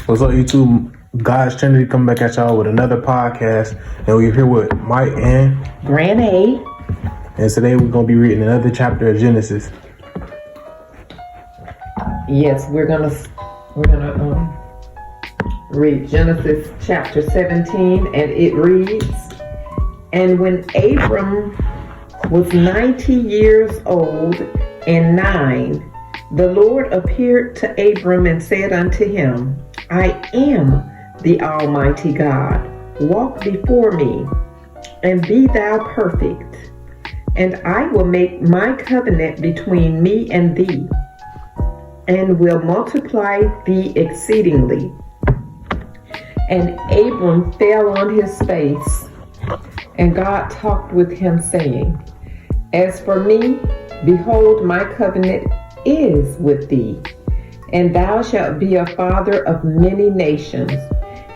What's up, YouTube? God's Trinity coming back at y'all with another podcast. And we're here with Mike and Grand A. And today we're going to be reading another chapter of Genesis. Yes, we're gonna read Genesis chapter 17, and it reads, "And when Abram was 90 years old and 9, the Lord appeared to Abram and said unto him, I am the Almighty God. Walk before me, and be thou perfect. And I will make my covenant between me and thee, and will multiply thee exceedingly. And Abram fell on his face, and God talked with him, saying, As for me, behold, my covenant is with thee, and thou shalt be a father of many nations.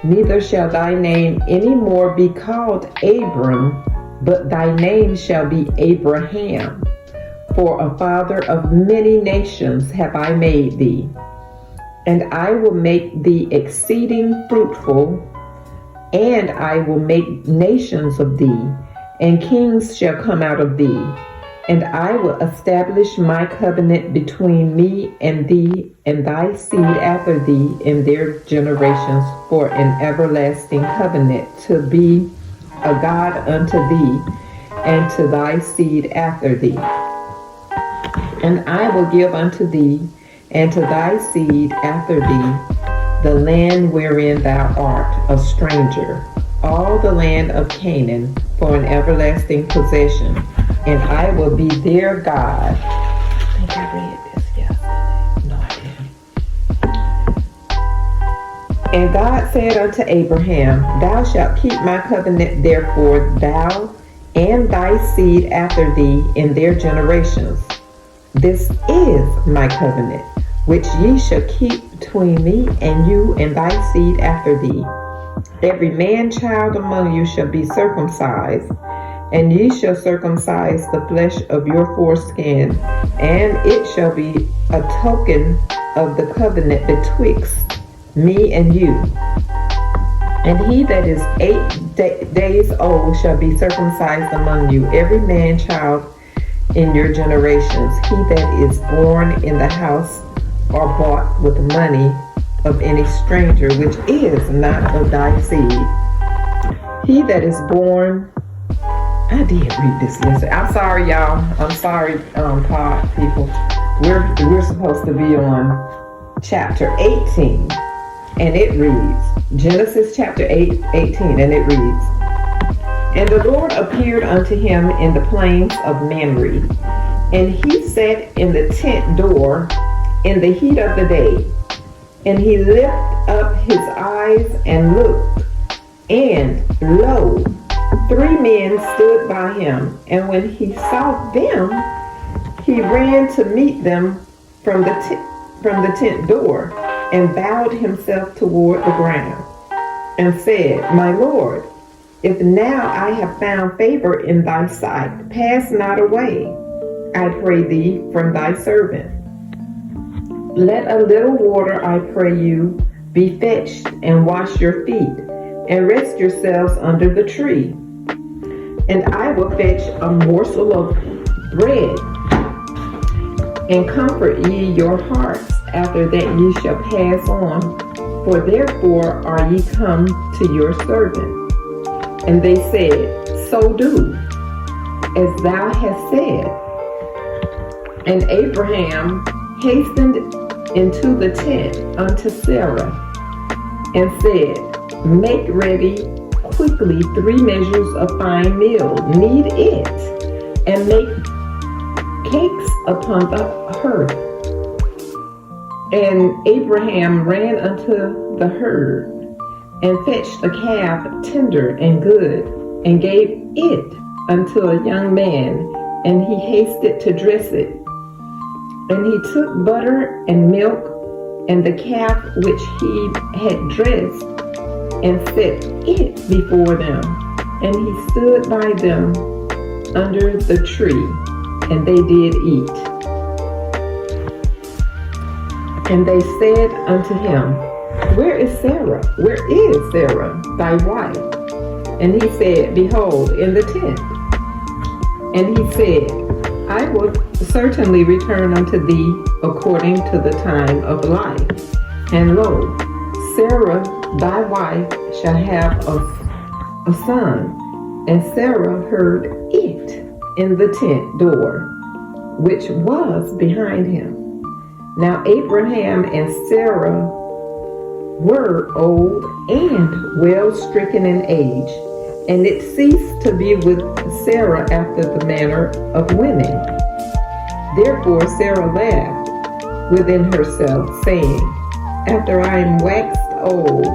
Neither shall thy name any more be called Abram, but thy name shall be Abraham. For a father of many nations have I made thee. And I will make thee exceeding fruitful, and I will make nations of thee, and kings shall come out of thee. And I will establish my covenant between me and thee and thy seed after thee in their generations for an everlasting covenant, to be a God unto thee and to thy seed after thee. And I will give unto thee and to thy seed after thee the land wherein thou art a stranger, all the land of Canaan, for an everlasting possession, and I will be their God." I think I read this yesterday. No, I didn't. "And God said unto Abraham, Thou shalt keep my covenant, therefore thou and thy seed after thee in their generations. This is my covenant, which ye shall keep between me and you and thy seed after thee. Every man-child among you shall be circumcised, and ye shall circumcise the flesh of your foreskin, and it shall be a token of the covenant betwixt me and you. And he that is 8 days old shall be circumcised among you, every man-child in your generations, he that is born in the house or bought with money of any stranger, which is not of thy seed. He that is born..." I did read this yesterday. I'm sorry, y'all. I'm sorry, pod people. We're supposed to be on chapter 18, and it reads, Genesis chapter 18, and it reads, "And the Lord appeared unto him in the plains of Mamre, and he sat in the tent door in the heat of the day. And he lifted up his eyes and looked, and lo, 3 men stood by him. And when he saw them, he ran to meet them from the tent door, and bowed himself toward the ground, and said, My Lord, if now I have found favor in thy sight, pass not away, I pray thee, from thy servant. Let a little water, I pray you, be fetched, and wash your feet, and rest yourselves under the tree. And I will fetch a morsel of bread, and comfort ye your hearts. After that ye shall pass on, for therefore are ye come to your servant. And they said, So do, as thou hast said. And Abraham hastened into the tent unto Sarah, and said, Make ready quickly 3 measures of fine meal, knead it, and make cakes upon the hearth. And Abraham ran unto the herd, and fetched a calf tender and good, and gave it unto a young man, and he hasted to dress it. And he took butter and milk, and the calf which he had dressed, and set it before them. And he stood by them under the tree, and they did eat. And they said unto him, Where is Sarah? Where is Sarah, thy wife? And he said, Behold, in the tent. And he said, I will certainly return unto thee according to the time of life. And lo, Sarah, thy wife, shall have a son. And Sarah heard it in the tent door, which was behind him. Now Abraham and Sarah were old and well stricken in age, and it ceased to be with Sarah after the manner of women. Therefore Sarah laughed within herself, saying, After I am waxed old,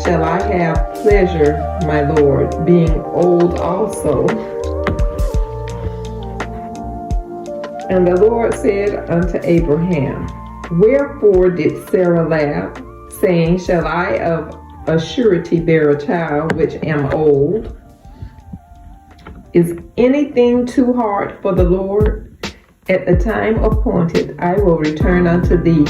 shall I have pleasure, my Lord, being old also? And the Lord said unto Abraham, Wherefore did Sarah laugh, saying, Shall I of a surety bear a child which am old? Is anything too hard for the Lord? At the time appointed I will return unto thee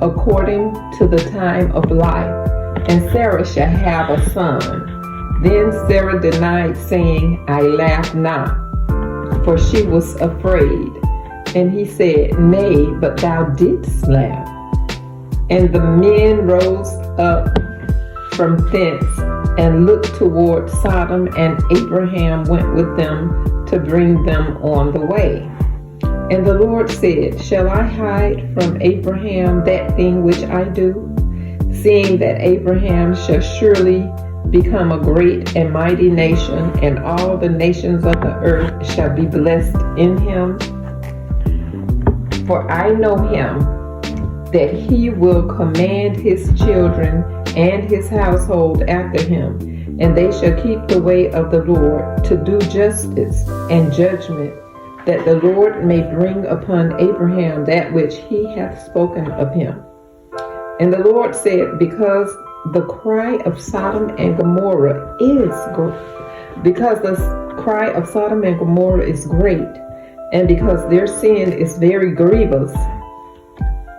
according to the time of life, and Sarah shall have a son. Then Sarah denied, saying, I laugh not, for she was afraid. And he said, Nay, but thou didst laugh. And the men rose up from thence and looked toward Sodom, and Abraham went with them to bring them on the way. And the Lord said, Shall I hide from Abraham that thing which I do, seeing that Abraham shall surely become a great and mighty nation, and all the nations of the earth shall be blessed in him? For I know him, that he will command his children and his household after him, and they shall keep the way of the Lord, to do justice and judgment, that the Lord may bring upon Abraham that which he hath spoken of him. And the Lord said, Because the cry of Sodom and Gomorrah is great, and because their sin is very grievous,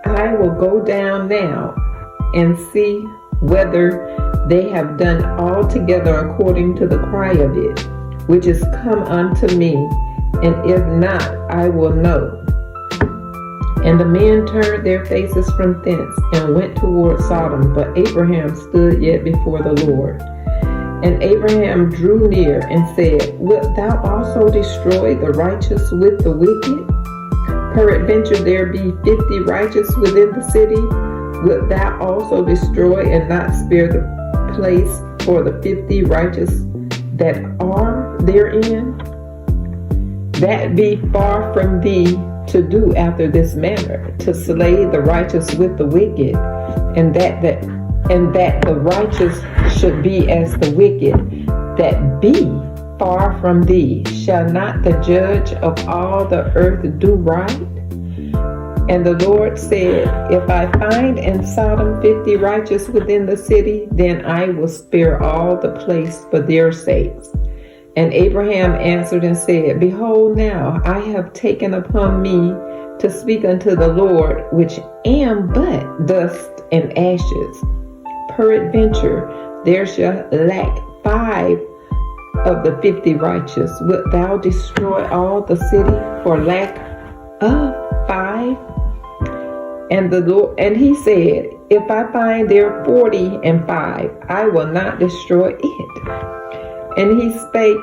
I will go down now and see whether they have done altogether according to the cry of it, which is come unto me, and if not, I will know. And the men turned their faces from thence and went toward Sodom, but Abraham stood yet before the Lord. And Abraham drew near and said, Wilt thou also destroy the righteous with the wicked? Peradventure there be 50 righteous within the city. Wilt thou also destroy and not spare the place for the 50 righteous that are therein? That be far from thee to do after this manner, to slay the righteous with the wicked, and that the righteous should be as the wicked. That be far from thee. Shall not the judge of all the earth do right? And the Lord said, If I find in Sodom 50 righteous within the city, then I will spare all the place for their sakes. And Abraham answered and said, Behold, now I have taken upon me to speak unto the Lord, which am but dust and ashes. Peradventure there shall lack 5 of the 50 righteous. Wilt thou destroy all the city for lack of 5? And he said, If I find there 40 and 5, I will not destroy it. And he spake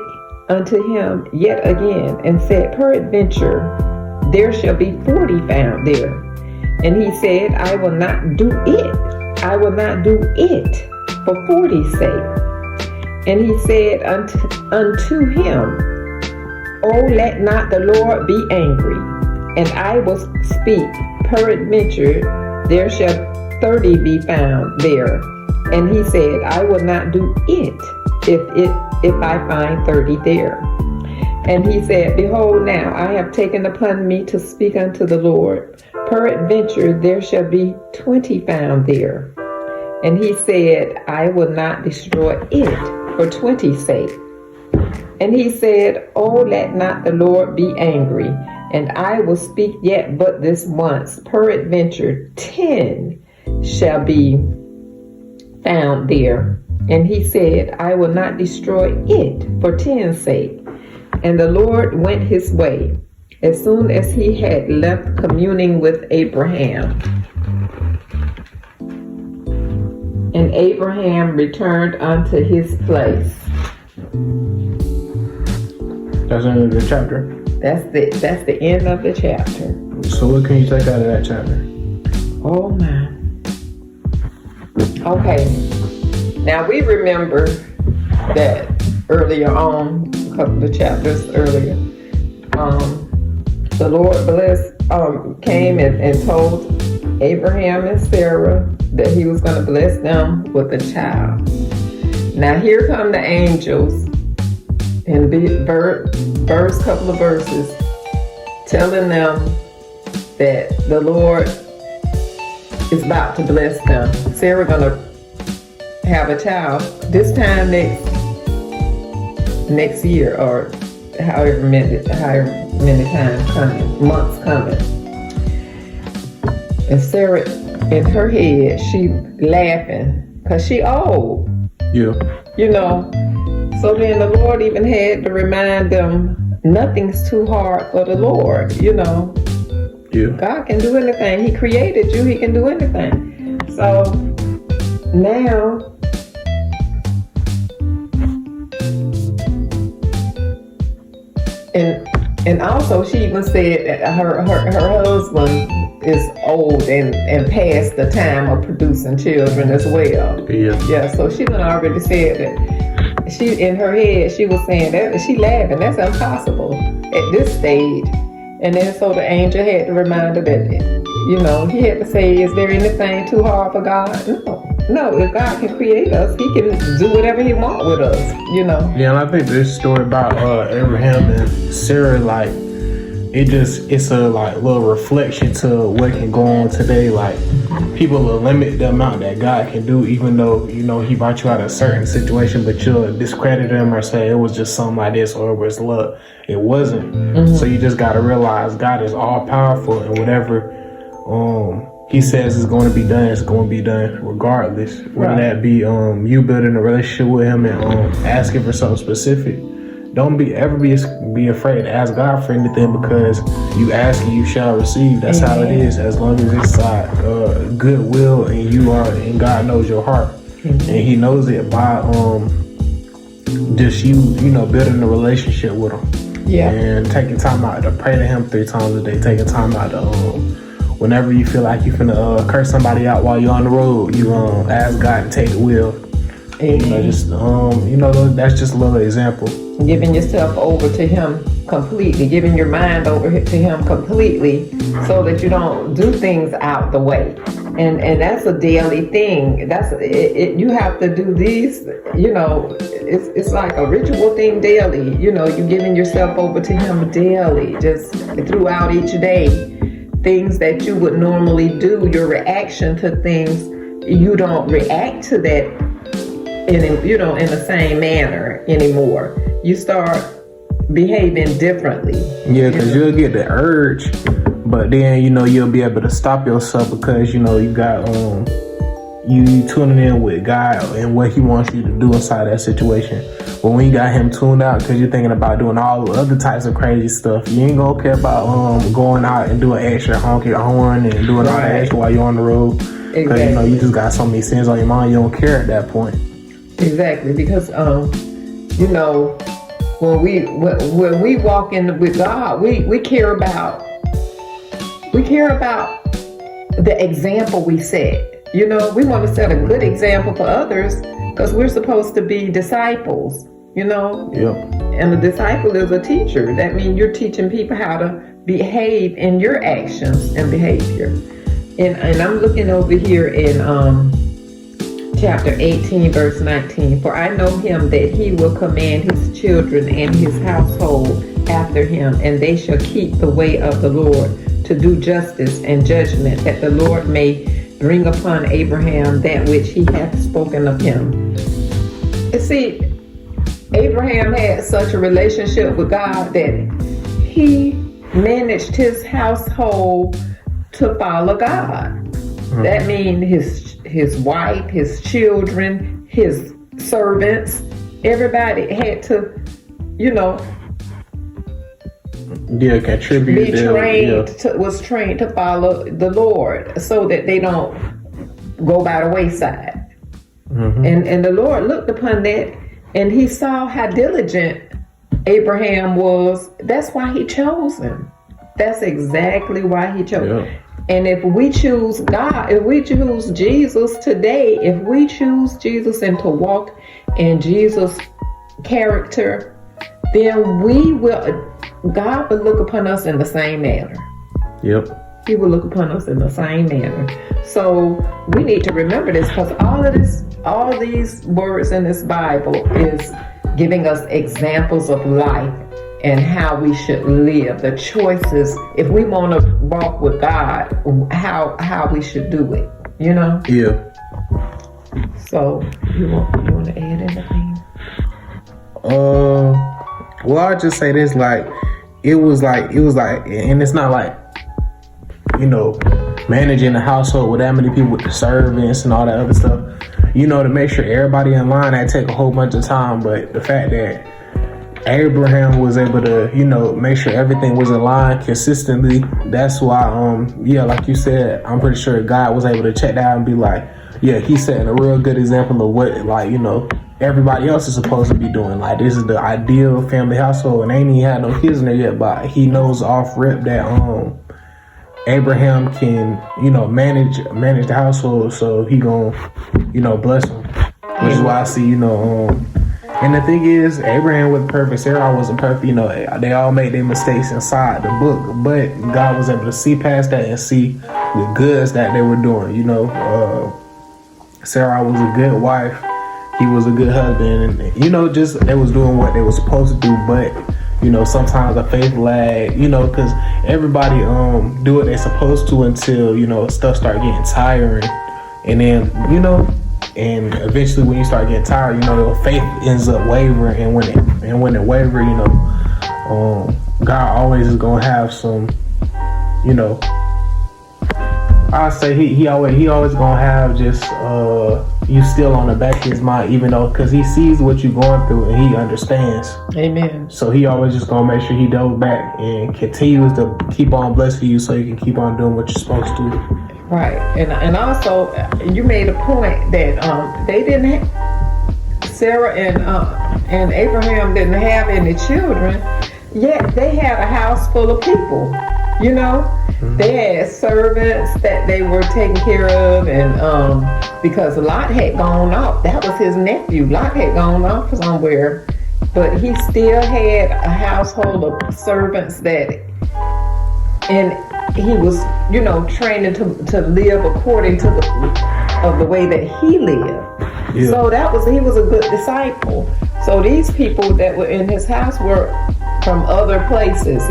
unto him yet again, and said, Peradventure there shall be 40 found there. And he said, I will not do it. I will not do it for 40's sake. And he said unto him, Oh, let not the Lord be angry, and I will speak. Peradventure there shall 30 be found there. And he said, I will not do it if I find 30 there. And he said, Behold, now I have taken upon me to speak unto the Lord. Peradventure there shall be 20 found there. And he said, I will not destroy it for 20's sake. And he said, Oh, let not the Lord be angry, and I will speak yet but this once. Peradventure 10 shall be found there. And he said, I will not destroy it for 10's sake. And the Lord went his way as soon as he had left communing with Abraham. And Abraham returned unto his place. That's the end of the chapter. That's the end of the chapter. So what can you take out of that chapter? Oh my. Okay. Now we remember that earlier on, a couple of chapters earlier, the Lord came and told Abraham and Sarah that he was going to bless them with a child. Now here come the angels in the first couple of verses telling them that the Lord is about to bless them. Sarah gonna have a child this time next year, or however many times coming, months coming. And Sarah, in her head, she laughing because she old. Yeah. You know. So then the Lord even had to remind them, nothing's too hard for the Lord, you know. Yeah. God can do anything. He created you. He can do anything. So now, and also she even said that her husband is old and past the time of producing children as well. Yeah. So she done already said that. She, in her head, she was saying that, she laughing, that's impossible at this stage. And then so the angel had to remind her that, you know, he had to say, is there anything too hard for God? No, if God can create us, he can do whatever he wants with us, you know. Yeah, and I think this story about Abraham and Sarah, like, it's a like little reflection to what can go on today. Like, people will limit the amount that God can do, even though, you know, he brought you out of a certain situation, but you'll discredit him or say it was just something like this or it was luck. It wasn't. Mm-hmm. So you just got to realize God is all powerful, and whatever he says is going to be done, it's going to be done regardless. Whether that be you building a relationship with him and asking for something specific. Don't be afraid to ask God for anything, because you ask and you shall receive. That's how it is. As long as it's goodwill and you are, and God knows your heart, and He knows it by just you know, building a relationship with Him. Yeah. And taking time out to pray to Him 3 times a day. Taking time out to whenever you feel like you finna curse somebody out while you're on the road, you ask God to take the wheel. You know, just you know, that's just a little example. Giving yourself over to Him completely, giving your mind over to Him completely, so that you don't do things out the way. And that's a daily thing. That's it. You have to do these. You know, it's like a ritual thing daily. You know, you're giving yourself over to Him daily, just throughout each day. Things that you would normally do, your reaction to things, you don't react to that in the same manner anymore. You start behaving differently. Yeah, because you'll get the urge, but then, you know, you'll be able to stop yourself, because, you know, you got you tuning in with God and what He wants you to do inside that situation. But when you got Him tuned out, because you're thinking about doing all the other types of crazy stuff, you ain't gonna care about going out and doing extra honking horn and doing all that extra while you're on the road. Because you know, you just got so many sins on your mind, you don't care at that point. Exactly, because you know, when we walk in with God, we care about the example we set. You know, we want to set a good example for others, because we're supposed to be disciples. You know. Yep. And a disciple is a teacher. That means you're teaching people how to behave in your actions and behavior. And I'm looking over here in chapter 18, verse 19. For I know him that he will command his children and his household after him, and they shall keep the way of the Lord, to do justice and judgment, that the Lord may bring upon Abraham that which he hath spoken of him. You see, Abraham had such a relationship with God that he managed his household to follow God. That means his wife, his children, his servants. Everybody had to, contribute. Was trained to follow the Lord so that they don't go by the wayside. Mm-hmm. And the Lord looked upon that, and he saw how diligent Abraham was. That's why he chose him. That's exactly why he chose him. And if we choose God, if we choose Jesus today, if we choose Jesus and to walk in Jesus' character, then God will look upon us in the same manner. Yep. He will look upon us in the same manner. So we need to remember this, because all these words in this Bible is giving us examples of life and how we should live, the choices. If we want to walk with God, how we should do it, Yeah. So you want to add anything? Well, I'll just say this, it was like, and it's not like, managing a household with that many people, with the servants and all that other stuff, to make sure everybody in line, that take a whole bunch of time. But the fact that Abraham was able to, make sure everything was in line consistently, that's why, like you said, I'm pretty sure God was able to check that out and be like, yeah, he's setting a real good example of what, everybody else is supposed to be doing. Like, this is the ideal family household, and ain't even had no kids in there yet, but he knows off rip that Abraham can, manage the household, so he gonna, bless him. Which is why I see, and the thing is, Abraham wasn't perfect, Sarah wasn't perfect, they all made their mistakes inside the book, but God was able to see past that and see the goods that they were doing. Sarah was a good wife, he was a good husband, and just they was doing what they were supposed to do. But sometimes a faith lag, because everybody do what they're supposed to until stuff start getting tiring, and then and eventually when you start getting tired, your faith ends up wavering, and when it wavers, God always is gonna have some, I say he always gonna have just you still on the back of his mind, even though, because he sees what you're going through and he understands. Amen. So he always just gonna make sure he goes back and continues to keep on blessing you, so you can keep on doing what you're supposed to. Right, and also you made a point that they didn't Sarah and Abraham didn't have any children, yet they had a house full of people. Mm-hmm. They had servants that they were taking care of, and because Lot had gone off, that was his nephew. Lot had gone off somewhere, but he still had a household of servants and he was, training to live according to the way that he lived. Yeah. So he was a good disciple. So these people that were in his house were from other places,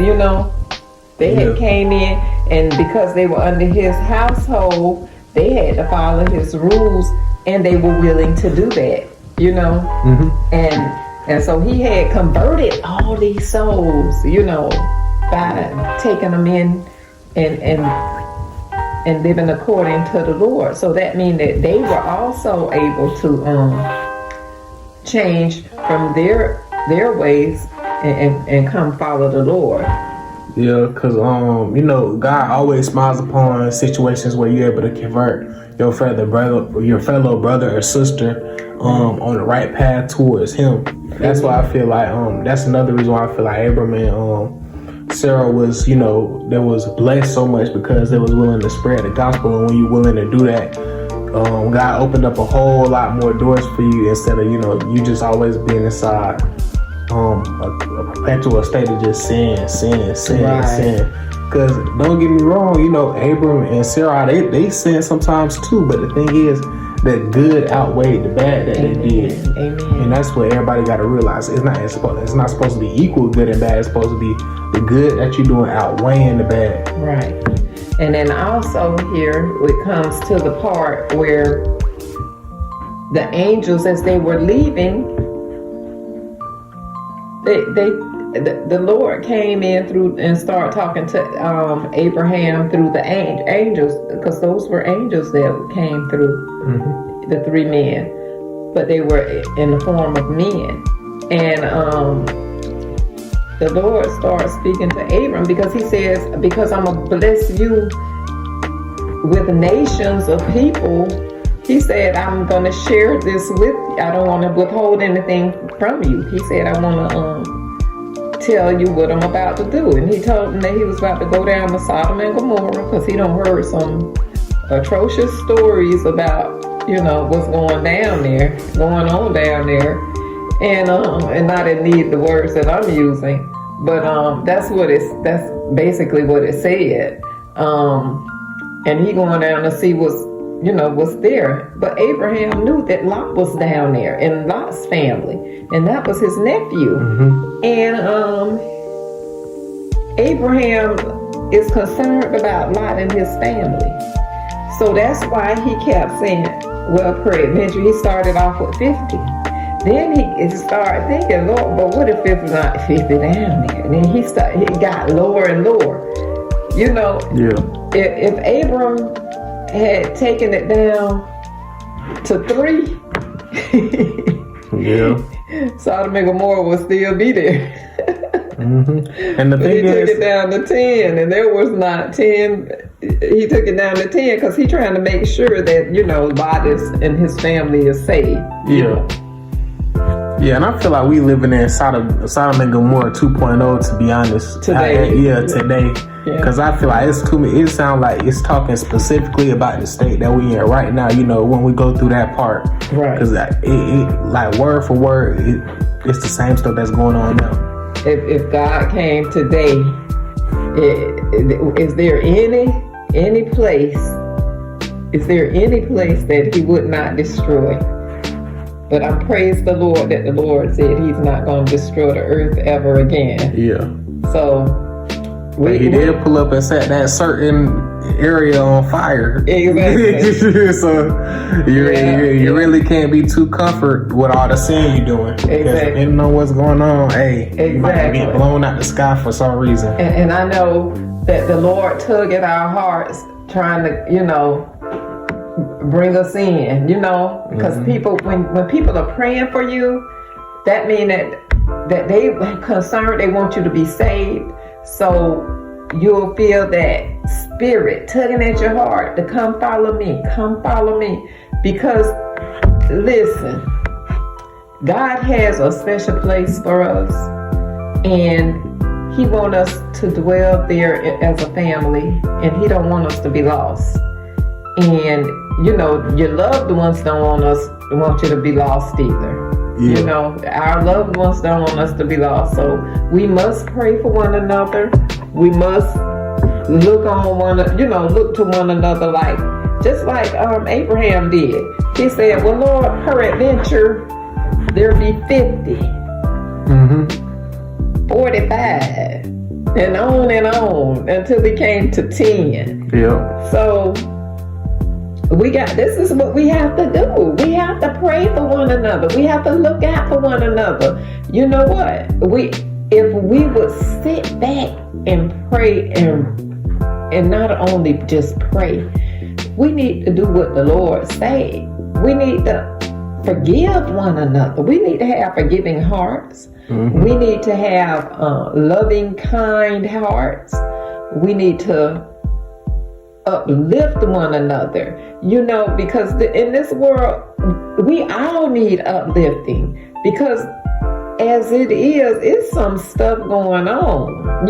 They had came in, and because they were under his household, they had to follow his rules, and they were willing to do that, Mm-hmm. And so he had converted all these souls, by taking them in and living according to the Lord. So that means that they were also able to change from their ways and come follow the Lord. Yeah, because God always smiles upon situations where you're able to convert your fellow brother or sister on the right path towards Him. That's why I feel like that's another reason why I feel like Abram and Sarah was, they was blessed so much, because they was willing to spread the gospel. And when you're willing to do that, God opened up a whole lot more doors for you, instead of you just always being inside a perpetual state of just sin. Because don't get me wrong, Abram and Sarah, they sin sometimes too, but the thing is that good outweighed the bad that they did. Amen. And that's what everybody got to realize. It's not supposed to be equal good and bad. It's supposed to be the good that you're doing outweighing the bad. Right. And then also here it comes to the part where the angels, as they were leaving, the Lord came in through and started talking to Abraham through the angels, because those were angels that came through the three men, but they were in the form of men. And the Lord started speaking to Abram, because he says, because I'm going to bless you with nations of people. He said, I'm going to share this with you. I don't want to withhold anything from you. He said, I want to tell you what I'm about to do. And he told him that he was about to go down to Sodom and Gomorrah, because he done heard some atrocious stories about, what's going on down there. And I didn't need the words that I'm using, but that's basically what it said. And he going down to see what's there. But Abraham knew that Lot was down there, and Lot's family, and that was his nephew. And Abraham is concerned about Lot and his family. So that's why he kept saying, well, peradventure, he started off with 50. Then he started thinking, Lord, but what if it's not 50 down there? And then he got lower and lower. If Abram had taken it down to 3, Sodom and Gomorrah would still be there. And the thing is, he took it down to 10, and there was not 10. He took it down to 10 because he's trying to make sure that Lot and his family is saved. Yeah, and I feel like we living in Sodom and Gomorrah 2.0, to be honest. Today. Today. Because I feel like it's too many. It sounds like it's talking specifically about the state that we in right now, when we go through that part. Right. Because it like word for word, it's the same stuff that's going on now. If God came today, is there any place that he would not destroy? But I praise the Lord that the Lord said he's not going to destroy the earth ever again. Yeah. So he did pull up and set that certain area on fire. Exactly. So you really can't be too comforted with all the sin you're doing. Because if you don't know what's going on, you might get blown out the sky for some reason. And I know that the Lord tug at our hearts trying to, bring us in, because people, when people are praying for you, that means that they concerned, they want you to be saved. So you'll feel that spirit tugging at your heart to come follow me. Because listen, God has a special place for us, and he wants us to dwell there as a family, and he don't want us to be lost. And your loved ones don't want you to be lost either. Our loved ones don't want us to be lost. So we must pray for one another. We must look to one another just like Abraham did. He said, well, Lord, peradventure, there be 50, 45, and on until we came to 10. Yeah. So this is what we have to do. We have to pray for one another. We have to look out for one another. You know what? If we would sit back and pray and not only just pray, we need to do what the Lord said. We need to forgive one another. We need to have forgiving hearts. We need to have loving, kind hearts. We need to uplift one another, because in this world we all need uplifting, because as it is, it's some stuff going on.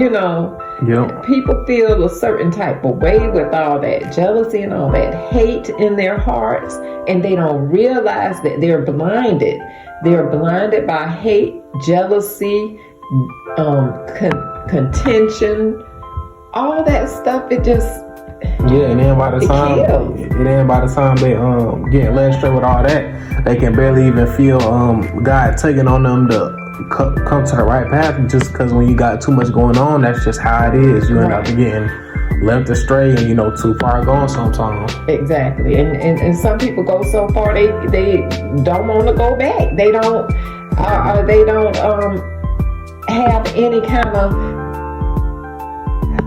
People feel a certain type of way with all that jealousy and all that hate in their hearts, and they don't realize that they're blinded. They're blinded by hate, jealousy, contention, all that stuff. It just and then by the time they get led astray with all that, they can barely even feel God tugging on them to come to the right path, just because when you got too much going on, that's just how it is. You end up getting left astray and too far gone sometimes. Exactly. And some people go so far they don't want to go back. They don't have any kind of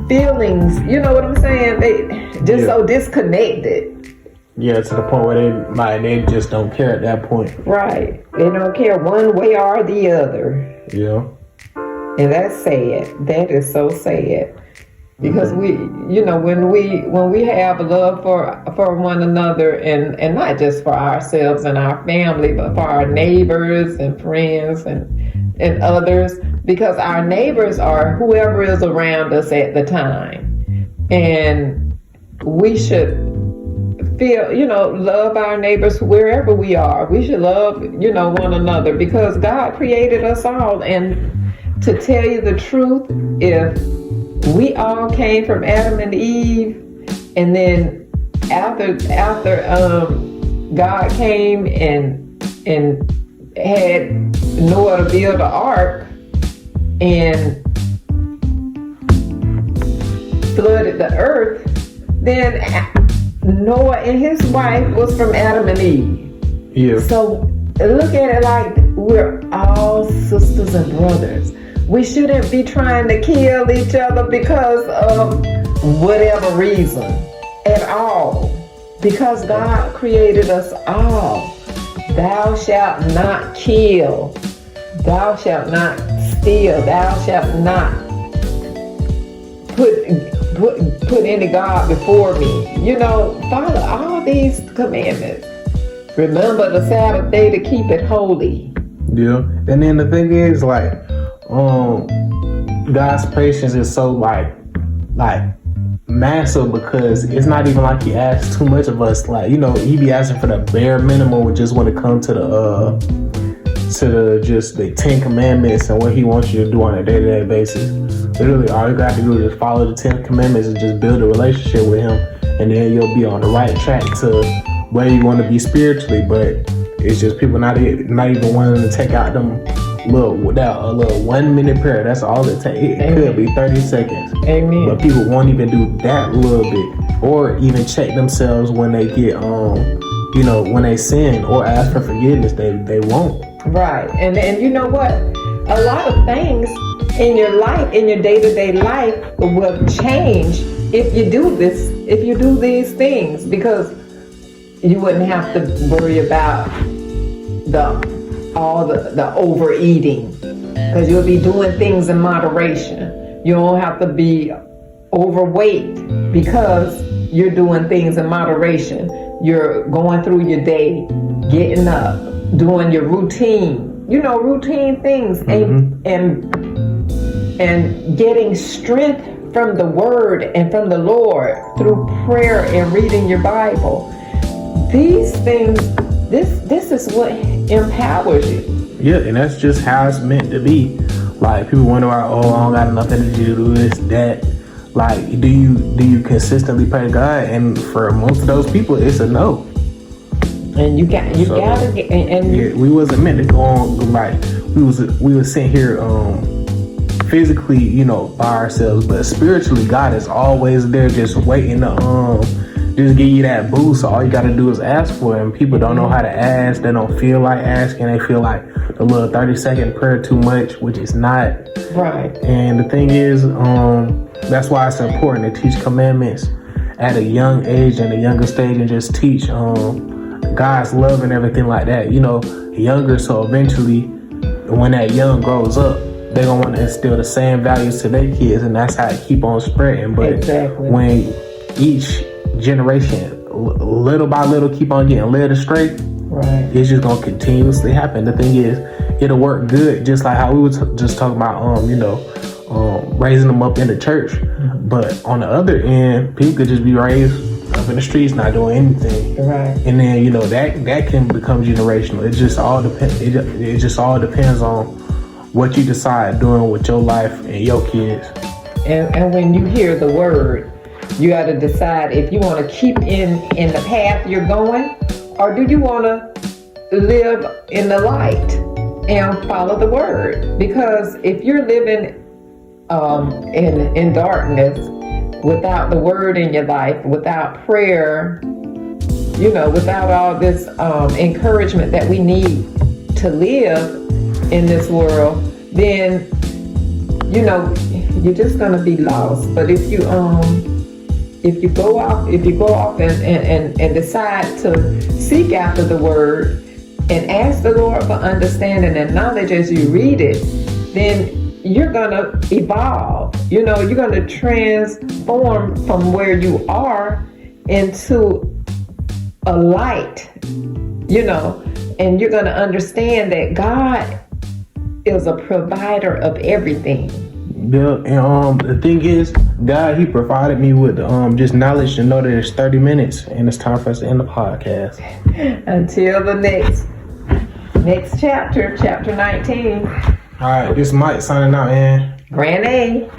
feelings. You know what I'm saying? They just so disconnected. Yeah, to the point where they just don't care at that point. Right. They don't care one way or the other. Yeah. And that's sad. That is so sad. Because we, you know, when we have love for one another, and not just for ourselves and our family, but for our neighbors and friends and others, because our neighbors are whoever is around us at the time, and we should feel, you know, love our neighbors wherever we are. We should love, you know, one another, because God created us all. And to tell you the truth, if we all came from Adam and Eve, and then after God came and had Noah to build an ark and flooded the earth, then Noah and his wife was from Adam and Eve. Yeah. So look at it like we're all sisters and brothers. We shouldn't be trying to kill each other because of whatever reason at all. Because God created us all. Thou shalt not kill. Thou shalt not steal. Thou shalt not put any God before me. You know, follow all these commandments. Remember the Sabbath day to keep it holy. Yeah. And then the thing is, like, God's patience is so like massive, because it's not even like he asks too much of us. Like, you know, he be asking for the bare minimum just when it comes to the 10 commandments and what he wants you to do on a day-to-day basis. Literally all you got to do is just follow the 10 commandments and just build a relationship with him, and then you'll be on the right track to where you want to be spiritually. But it's just people not even wanting to take out them without a little 1 minute prayer. That's all it takes. It could be 30 seconds. Amen. But people won't even do that little bit, or even check themselves when they get you know, when they sin or ask for forgiveness. They won't. Right. And you know what? A lot of things in your life, in your day-to-day life, will change if you do these things, because you wouldn't have to worry about the overeating, because you'll be doing things in moderation. You don't have to be overweight because you're doing things in moderation. You're going through your day, getting up, doing your routine, you know, routine things, and getting strength from the Word and from the Lord through prayer and reading your Bible. These things, this is what empowers you. Yeah, and that's just how it's meant to be. Like, people wonder why, I don't got enough energy to do this, that. Like, do you consistently pray to God? And for most of those people, it's a no. And you gotta get, and yeah, we wasn't meant to go on, like, we was sitting here physically, you know, by ourselves, but spiritually God is always there, just waiting to just give you that boost. So all you gotta do is ask for it. And people don't know how to ask. They don't feel like asking. They feel like the little 30-second prayer too much, which is not. Right. And the thing is, that's why it's important to teach commandments at a young age and a younger stage, and just teach God's love and everything like that. You know, younger, so eventually when that young grows up, they're gonna want to instill the same values to their kids, and that's how it keep on spreading. But exactly. When each generation, little by little, keep on getting led astray, right, it's just gonna continuously happen. The thing is, it'll work good, just like how we were just talking about, you know, raising them up in the church. But on the other end, people could just be raised up in the streets, not doing anything. Right. And then, you know, that can become generational. It just all depends. It just all depends on what you decide doing with your life and your kids. And when you hear the word, you got to decide if you want to keep in the path you're going, or do you want to live in the light and follow the word? Because if you're living in darkness, without the word in your life, without prayer, you know, without all this encouragement that we need to live in this world, then you're just gonna be lost. But if you go off and decide to seek after the word and ask the Lord for understanding and knowledge as you read it, then you're gonna evolve. You're gonna transform from where you are into a light, and you're gonna understand that God is a provider of everything. Yeah, and the thing is, God, He provided me with just knowledge to know that it's 30 minutes and it's time for us to end the podcast. Until the next chapter 19. All right, this Mike signing out, man. Grand A.